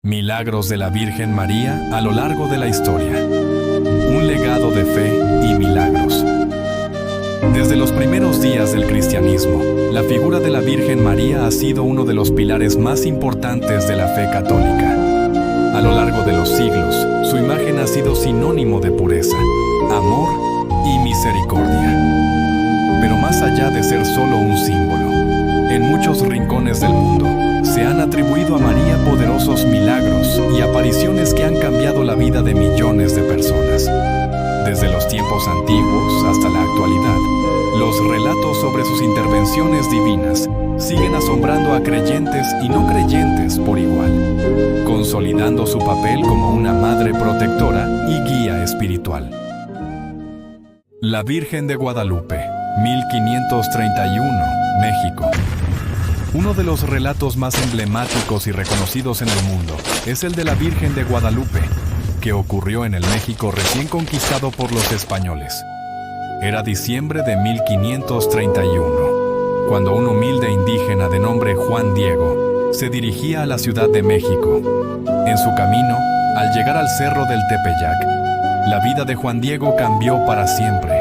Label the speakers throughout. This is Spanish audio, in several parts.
Speaker 1: Milagros de la Virgen María a lo largo de la historia. Un legado de fe y milagros. Desde los primeros días del cristianismo, la figura de la Virgen María ha sido uno de los pilares más importantes de la fe católica. A lo largo de los siglos, su imagen ha sido sinónimo de pureza, amor y misericordia. Pero más allá de ser solo un símbolo, en muchos rincones del mundo, se han atribuido a María poderosos milagros y apariciones que han cambiado la vida de millones de personas. Desde los tiempos antiguos hasta la actualidad, los relatos sobre sus intervenciones divinas siguen asombrando a creyentes y no creyentes por igual, consolidando su papel como una madre protectora y guía espiritual. La Virgen de Guadalupe, 1531, México. Uno de los relatos más emblemáticos y reconocidos en el mundo es el de la Virgen de Guadalupe, que ocurrió en el México recién conquistado por los españoles. Era diciembre de 1531, cuando un humilde indígena de nombre Juan Diego se dirigía a la Ciudad de México. En su camino, al llegar al cerro del Tepeyac, la vida de Juan Diego cambió para siempre.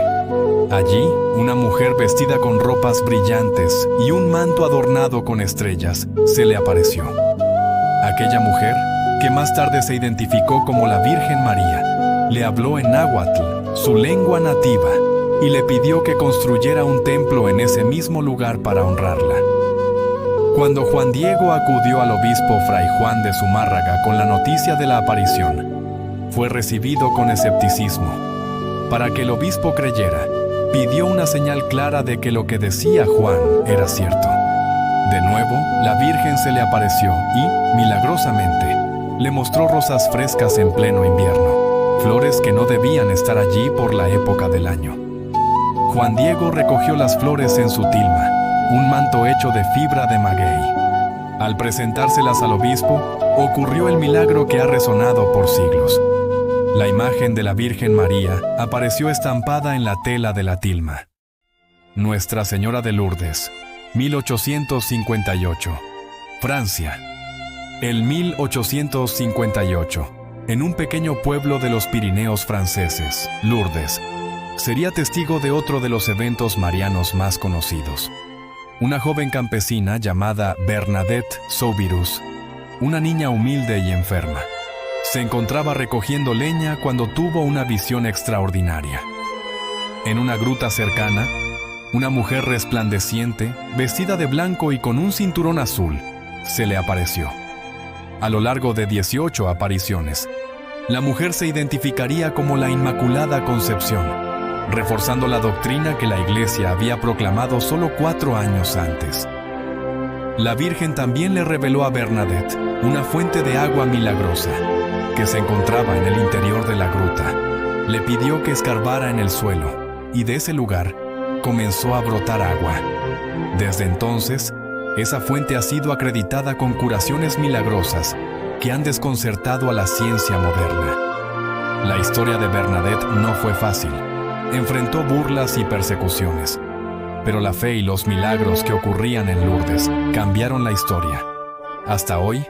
Speaker 1: Allí, una mujer vestida con ropas brillantes y un manto adornado con estrellas se le apareció. Aquella mujer, que más tarde se identificó como la Virgen María, le habló en náhuatl, su lengua nativa, y le pidió que construyera un templo en ese mismo lugar para honrarla. Cuando Juan Diego acudió al obispo Fray Juan de Zumárraga con la noticia de la aparición, fue recibido con escepticismo. Para que el obispo creyera, pidió una señal clara de que lo que decía Juan era cierto. De nuevo, la Virgen se le apareció y, milagrosamente, le mostró rosas frescas en pleno invierno, flores que no debían estar allí por la época del año. Juan Diego recogió las flores en su tilma, un manto hecho de fibra de maguey. Al presentárselas al obispo, ocurrió el milagro que ha resonado por siglos. La imagen de la Virgen María apareció estampada en la tela de la tilma. Nuestra Señora de Lourdes, 1858, Francia. En 1858, en un pequeño pueblo de los Pirineos franceses, Lourdes, sería testigo de otro de los eventos marianos más conocidos. Una joven campesina llamada Bernadette Soubirous, una niña humilde y enferma, se encontraba recogiendo leña cuando tuvo una visión extraordinaria. En una gruta cercana, una mujer resplandeciente, vestida de blanco y con un cinturón azul, se le apareció. A lo largo de 18 apariciones, la mujer se identificaría como la Inmaculada Concepción, reforzando la doctrina que la Iglesia había proclamado solo 4 años antes. La Virgen también le reveló a Bernadette una fuente de agua milagrosa que se encontraba en el interior de la gruta. Le pidió que escarbara en el suelo y de ese lugar comenzó a brotar agua. Desde entonces, esa fuente ha sido acreditada con curaciones milagrosas que han desconcertado a la ciencia moderna. La historia de Bernadette no fue fácil. Enfrentó burlas y persecuciones, pero la fe y los milagros que ocurrían en Lourdes cambiaron la historia. Hasta hoy,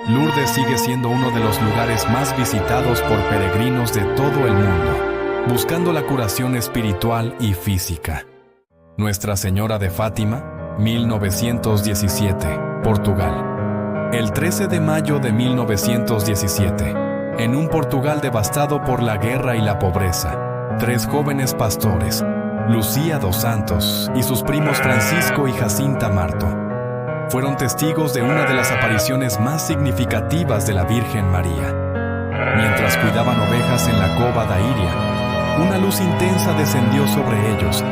Speaker 1: Lourdes sigue siendo uno de los lugares más visitados por peregrinos de todo el mundo, buscando la curación espiritual y física. Nuestra Señora de Fátima, 1917, Portugal. El 13 de mayo de 1917, en un Portugal devastado por la guerra y la pobreza, 3 jóvenes pastores, Lucía dos Santos y sus primos Francisco y Jacinta Marto, fueron testigos de una de las apariciones más significativas de la Virgen María. Mientras cuidaban ovejas en la cova Dairia, una luz intensa descendió sobre ellos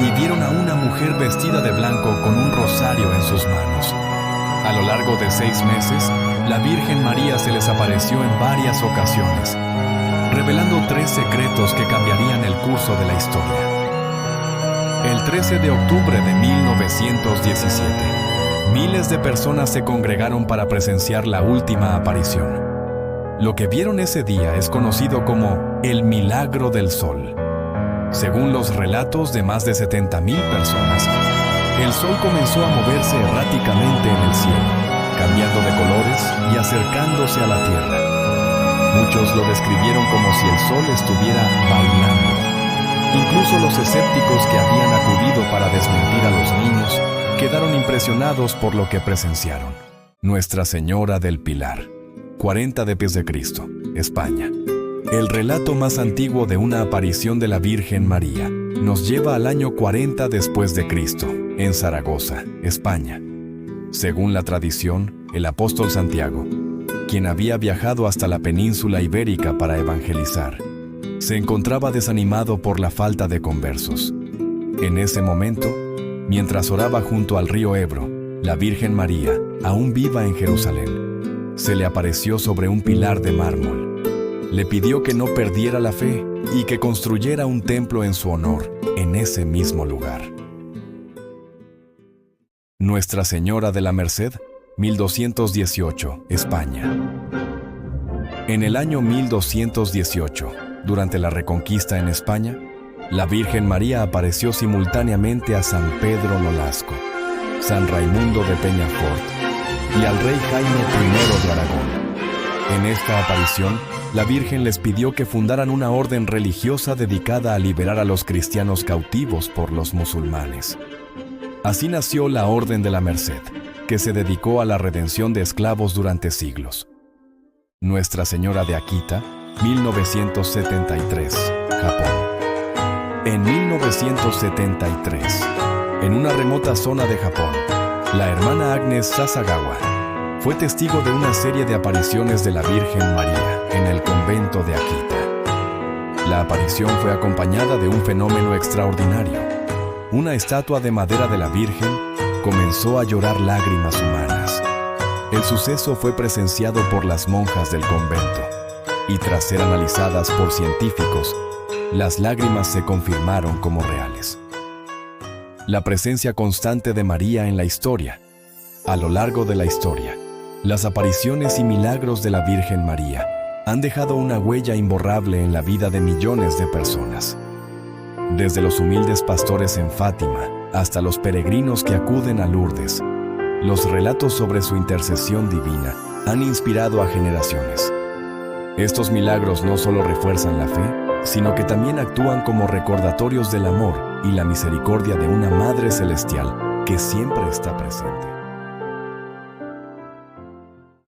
Speaker 1: y vieron a una mujer vestida de blanco con un rosario en sus manos. A lo largo de 6 meses, la Virgen María se les apareció en varias ocasiones, revelando 3 secretos que cambiarían el curso de la historia. El 13 de octubre de 1917, miles de personas se congregaron para presenciar la última aparición. Lo que vieron ese día es conocido como el Milagro del Sol. Según los relatos de más de 70,000 personas, el sol comenzó a moverse erráticamente en el cielo, cambiando de colores y acercándose a la tierra. Muchos lo describieron como si el sol estuviera bailando. Incluso los escépticos que habían acudido para desmentir a los niños quedaron impresionados por lo que presenciaron. Nuestra Señora del Pilar, 40 d.C., España. El relato más antiguo de una aparición de la Virgen María nos lleva al año 40 después de Cristo, en Zaragoza, España. Según la tradición, el apóstol Santiago, quien había viajado hasta la península ibérica para evangelizar, se encontraba desanimado por la falta de conversos. En ese momento, mientras oraba junto al río Ebro, la Virgen María, aún viva en Jerusalén, se le apareció sobre un pilar de mármol. Le pidió que no perdiera la fe y que construyera un templo en su honor en ese mismo lugar. Nuestra Señora de la Merced, 1218, España. En el año 1218, durante la Reconquista en España, la Virgen María apareció simultáneamente a San Pedro Nolasco, San Raimundo de Peñafort y al rey Jaime I de Aragón. En esta aparición, la Virgen les pidió que fundaran una orden religiosa dedicada a liberar a los cristianos cautivos por los musulmanes. Así nació la Orden de la Merced, que se dedicó a la redención de esclavos durante siglos. Nuestra Señora de Akita, 1973, Japón. En 1973, en una remota zona de Japón, la hermana Agnes Sasagawa fue testigo de una serie de apariciones de la Virgen María en el convento de Akita. La aparición fue acompañada de un fenómeno extraordinario. Una estatua de madera de la Virgen comenzó a llorar lágrimas humanas. El suceso fue presenciado por las monjas del convento, y tras ser analizadas por científicos, las lágrimas se confirmaron como reales. La presencia constante de María en la historia. A lo largo de la historia, las apariciones y milagros de la Virgen María han dejado una huella imborrable en la vida de millones de personas. Desde los humildes pastores en Fátima hasta los peregrinos que acuden a Lourdes, los relatos sobre su intercesión divina han inspirado a generaciones. Estos milagros no solo refuerzan la fe, sino que también actúan como recordatorios del amor y la misericordia de una Madre Celestial que siempre está presente.